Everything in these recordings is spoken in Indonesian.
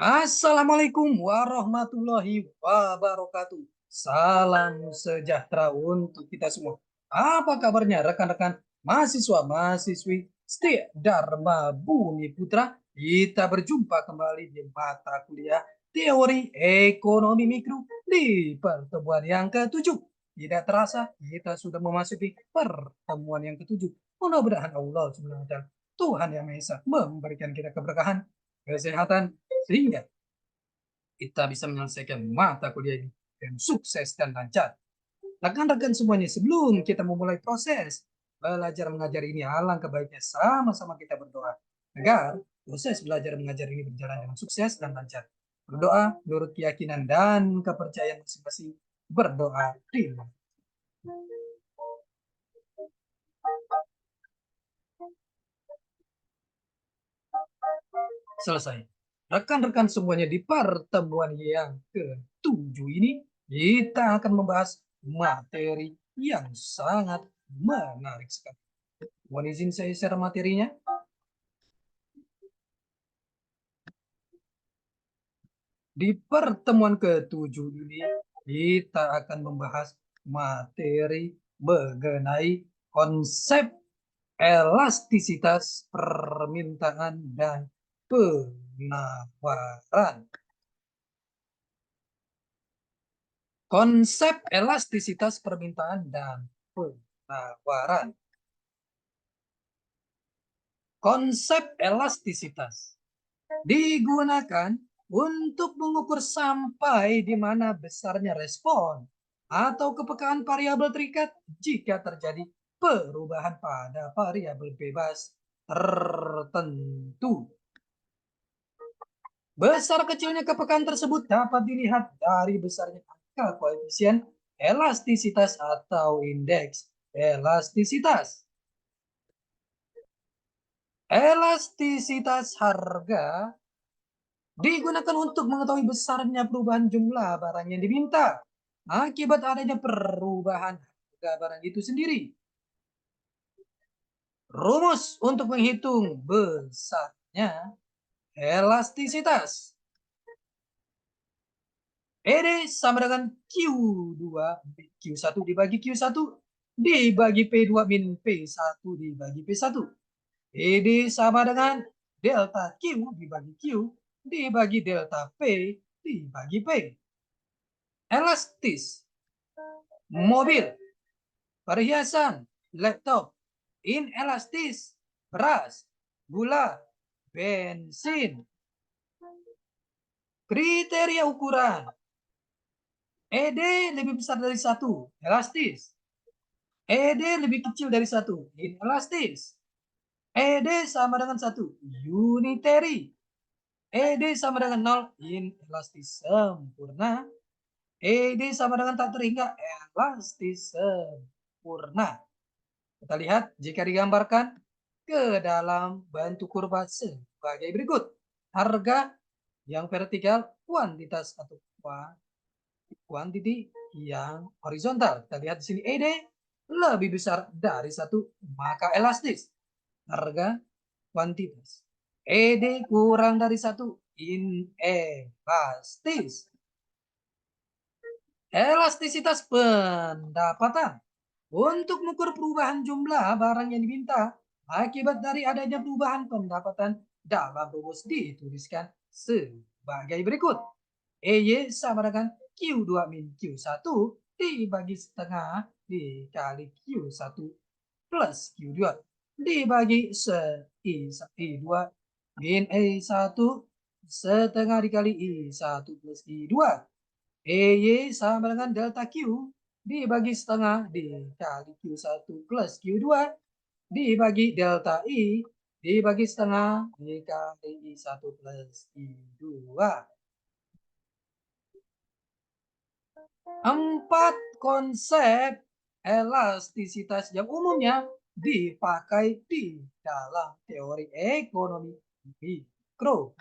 Assalamualaikum warahmatullahi wabarakatuh. Salam sejahtera untuk kita semua. Apa kabarnya rekan-rekan mahasiswa-mahasiswi setia Dharma Bumi Putra? Kita berjumpa kembali di mata kuliah Teori Ekonomi Mikro di pertemuan yang ketujuh. Tidak terasa kita sudah memasuki pertemuan yang ketujuh. Mudah-mudahan Allah SWT, Tuhan Yang Maha Esa, memberikan kita keberkahan, kesehatan, sehingga kita bisa menyelesaikan mata kuliah ini dengan sukses dan lancar. Rekan-rekan semuanya, sebelum kita memulai proses belajar mengajar ini, alangkah baiknya sama-sama kita berdoa agar proses belajar mengajar ini berjalan dengan sukses dan lancar. Berdoa menurut keyakinan dan kepercayaan masing-masing. Berdoa rillah. Selesai. Rekan-rekan semuanya, di pertemuan yang ke-7 ini kita akan membahas materi yang sangat menarik sekali. Mohon izin saya share materinya. Di pertemuan ke-7 ini kita akan membahas materi mengenai konsep elastisitas permintaan dan penawaran. Konsep elastisitas permintaan dan penawaran. Konsep elastisitas digunakan untuk mengukur sampai di mana besarnya respon atau kepekaan variabel terikat jika terjadi perubahan pada variabel bebas tertentu. Besar kecilnya kepekaan tersebut dapat dilihat dari besarnya angka koefisien elastisitas atau indeks elastisitas. Elastisitas harga digunakan untuk mengetahui besarnya perubahan jumlah barang yang diminta akibat adanya perubahan harga barang itu sendiri. Rumus untuk menghitung besarnya elastisitas. ED sama dengan Q1 dibagi Q1 dibagi P2 min P1 dibagi P1. ED sama dengan delta Q dibagi Q dibagi delta P dibagi P. Elastis, mobil, perhiasan, laptop. Inelastis, beras, gula, bensin. Kriteria ukuran. ED lebih besar dari 1, elastis. ED lebih kecil dari 1, inelastis. ED sama dengan 1, unitary. ED sama dengan 0, inelastis sempurna. ED sama dengan tak terhingga, elastis sempurna. Kita lihat jika digambarkan ke dalam bentuk kurva sebagai berikut. Harga yang vertikal, kuantitas atau kuantiti yang horizontal. Kita lihat di sini ED lebih besar dari 1, maka elastis. Harga, kuantitas. ED kurang dari 1, inelastis. Elastisitas pendapatan. Untuk mengukur perubahan jumlah barang yang diminta akibat dari adanya perubahan pendapatan, dalam rumus dituliskan sebagai berikut. EY sama dengan Q2 min Q1 dibagi setengah dikali Q1 plus Q2 dibagi I2 min E1 setengah dikali I1 plus I2. EY sama dengan delta Q dibagi setengah dikali Q1 plus Q2 dibagi delta I dibagi setengah dikali I1 plus I2. 4 konsep elastisitas yang umumnya dipakai di dalam teori ekonomi mikro.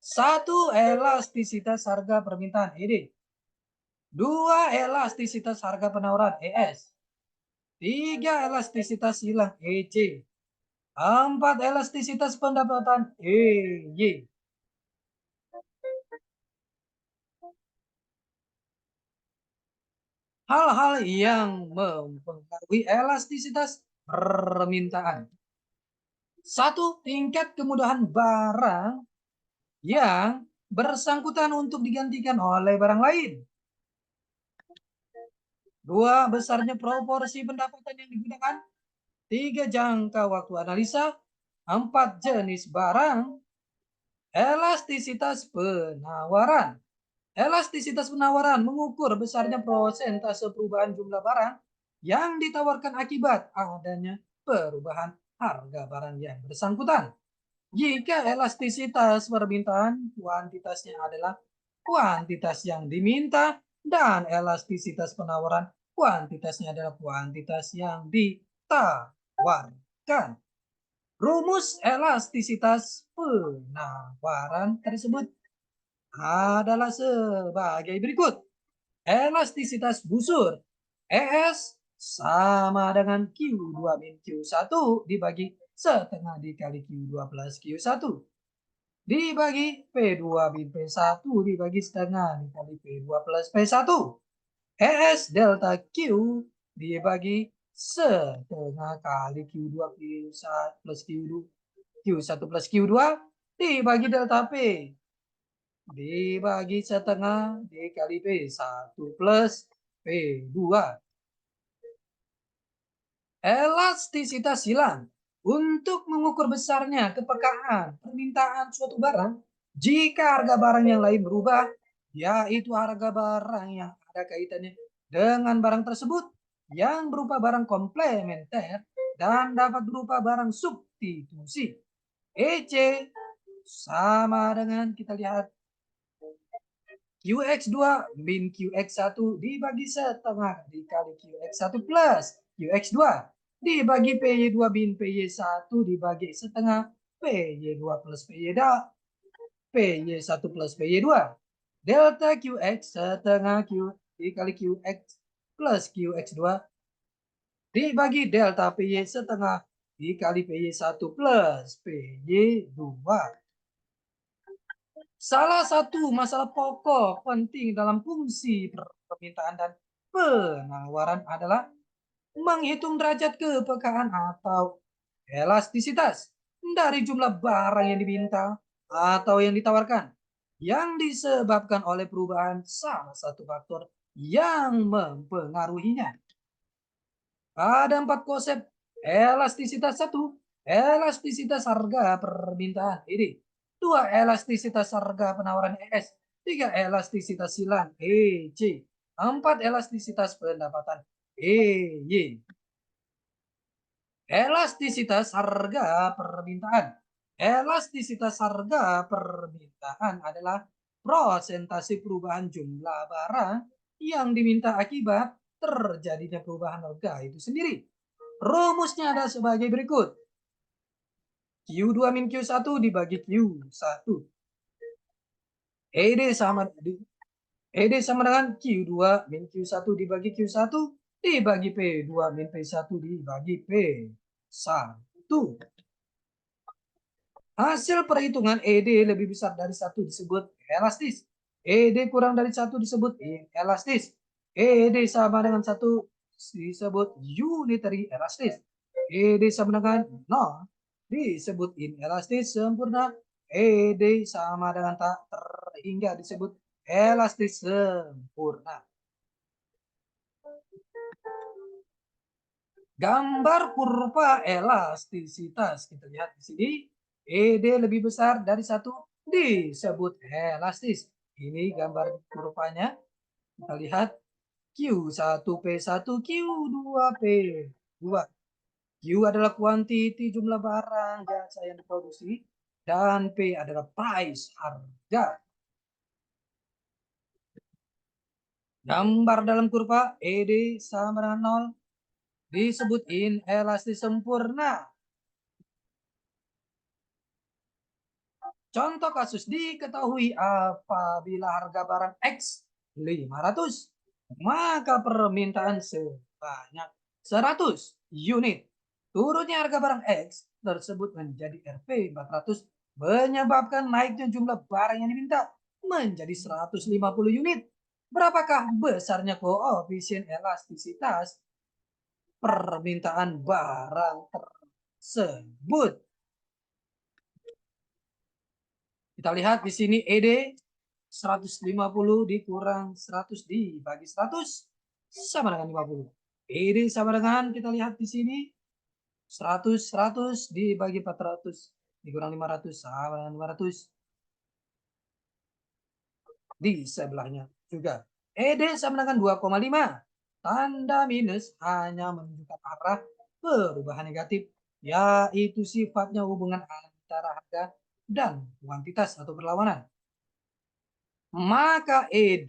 1. Elastisitas harga permintaan ED. 2. Elastisitas harga penawaran ES. 3. Elastisitas silang EC. 4. Elastisitas pendapatan EY. Hal-hal yang mempengaruhi elastisitas permintaan. 1. Tingkat kemudahan barang yang bersangkutan untuk digantikan oleh barang lain. 2. Besarnya proporsi pendapatan yang digunakan. 3. Jangka waktu analisa. 4. Jenis barang. Elastisitas penawaran. Elastisitas penawaran mengukur besarnya prosentase perubahan jumlah barang yang ditawarkan akibat adanya perubahan harga barang yang bersangkutan. Jika elastisitas permintaan, kuantitasnya adalah kuantitas yang diminta, dan elastisitas penawaran, kuantitasnya adalah kuantitas yang ditawarkan. Rumus elastisitas penawaran tersebut adalah sebagai berikut. Elastisitas busur ES sama dengan Q2 min Q1 dibagi setengah dikali Q2 plus Q1 dibagi P2 min P1 dibagi setengah dikali P2 plus P1. ES delta Q dibagi setengah kali Q2 Q1 plus Q2 Q1 plus Q2 dibagi delta P dibagi setengah dikali P1 plus P2. Elastisitas silang untuk mengukur besarnya kepekaan permintaan suatu barang jika harga barang yang lain berubah, yaitu harga barang yang ada kaitannya dengan barang tersebut yang berupa barang komplementer dan dapat berupa barang substitusi. EC sama dengan kita lihat QX2 min QX1 dibagi setengah dikali QX1 plus QX2 dibagi PY2 min PY1 dibagi setengah PY2 plus PY2 PY1 plus PY2 delta QX setengah Q dikali QX plus QX2 dibagi delta PY setengah dikali PY1 plus PY2. Salah satu masalah pokok penting dalam fungsi permintaan dan penawaran adalah menghitung derajat kepekaan atau elastisitas dari jumlah barang yang diminta atau yang ditawarkan yang disebabkan oleh perubahan salah satu faktor yang mempengaruhinya. Ada 4 konsep elastisitas. 1. Elastisitas harga permintaan. Ini 2. Elastisitas harga penawaran ES. 3. Elastisitas silang EC. 4. Elastisitas pendapatan EY. Elastisitas harga permintaan. Elastisitas harga permintaan adalah prosentase perubahan jumlah barang yang diminta akibat terjadinya perubahan harga itu sendiri. Rumusnya ada sebagai berikut. Q2 min Q1 dibagi Q1. ED sama dengan Q2 min Q1 dibagi Q1 dibagi P2 min P1 dibagi P1. Hasil perhitungan ED lebih besar dari 1 disebut elastis. ED kurang dari 1 disebut inelastis. ED sama dengan 1 disebut unitary elastis. ED sama dengan 0 disebut inelastis sempurna. ED sama dengan tak terhingga disebut elastis sempurna. Gambar kurva elastisitas. Kita lihat di sini. ED lebih besar dari 1 disebut elastis. Ini gambar kurvanya. Kita lihat Q1P1, Q2P2. Q adalah kuantiti jumlah barang jasa yang diproduksi dan P adalah price harga. Gambar dalam kurva ED sama dengan 0 disebut inelastis sempurna. Contoh kasus diketahui apabila harga barang X 500, maka permintaan sebanyak 100 unit. Turunnya harga barang X tersebut menjadi Rp 400 menyebabkan naiknya jumlah barang yang diminta menjadi 150 unit. Berapakah besarnya koefisien elastisitas permintaan barang tersebut? Kita lihat di sini ED 150 dikurang 100 dibagi 100 sama dengan 50. ED sama dengan, kita lihat di sini 100 dibagi 400 dikurang 500 sama dengan 500. Di sebelahnya juga ED sama dengan 2,5. Tanda minus hanya menunjukkan arah perubahan negatif, yaitu sifatnya hubungan antara harga dan kuantitas atau berlawanan. Maka ED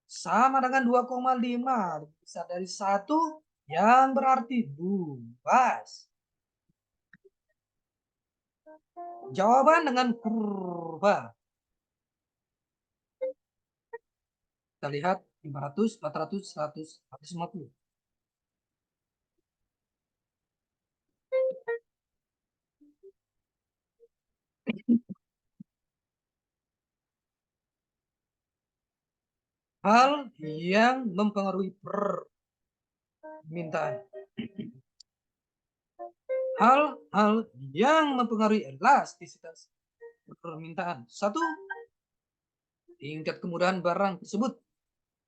sama dengan 2,5 bisa dari 1 yang berarti luas. Jawaban dengan kurva. Kita lihat 500, 400, 100, 150. Hal yang mempengaruhi permintaan. Hal-hal yang mempengaruhi elastisitas permintaan. 1. Tingkat kemudahan barang tersebut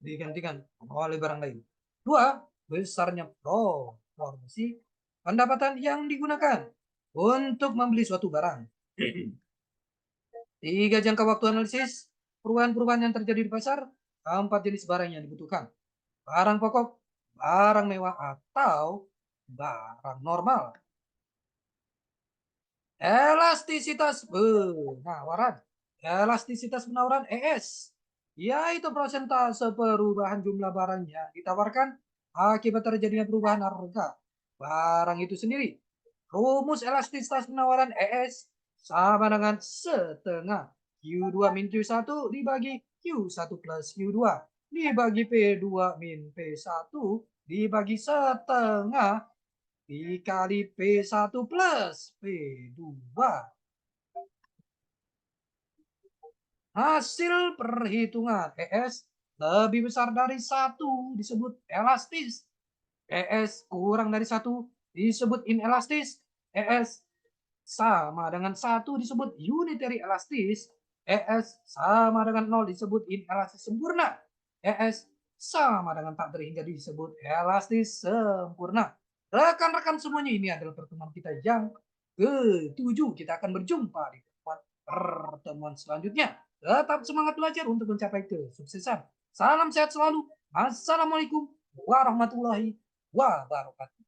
digantikan oleh barang lain. 2. Besarnya proporsi pendapatan yang digunakan untuk membeli suatu barang. 3. Jangka waktu analisis perubahan-perubahan yang terjadi di pasar. 4. Jenis barang yang dibutuhkan. Barang pokok, barang mewah, atau barang normal. Elastisitas penawaran. Elastisitas penawaran ES, yaitu persentase perubahan jumlah barang yang ditawarkan akibat terjadinya perubahan harga barang itu sendiri. Rumus elastisitas penawaran ES sama dengan setengah Q2 min Q1 dibagi Q1 plus Q2 dibagi P2 min P1 dibagi setengah dikali P1 plus P2. Hasil perhitungan ES lebih besar dari 1 disebut elastis. ES kurang dari 1 disebut inelastis. ES sama dengan 1 disebut unitary elastis. ES sama dengan 0 disebut inelastis sempurna. ES sama dengan tak terhingga disebut elastis sempurna. Rekan-rekan semuanya, ini adalah pertemuan kita yang ke-7. Kita akan berjumpa di pertemuan selanjutnya. Tetap semangat belajar untuk mencapai kesuksesan. Salam sehat selalu. Assalamualaikum warahmatullahi wabarakatuh.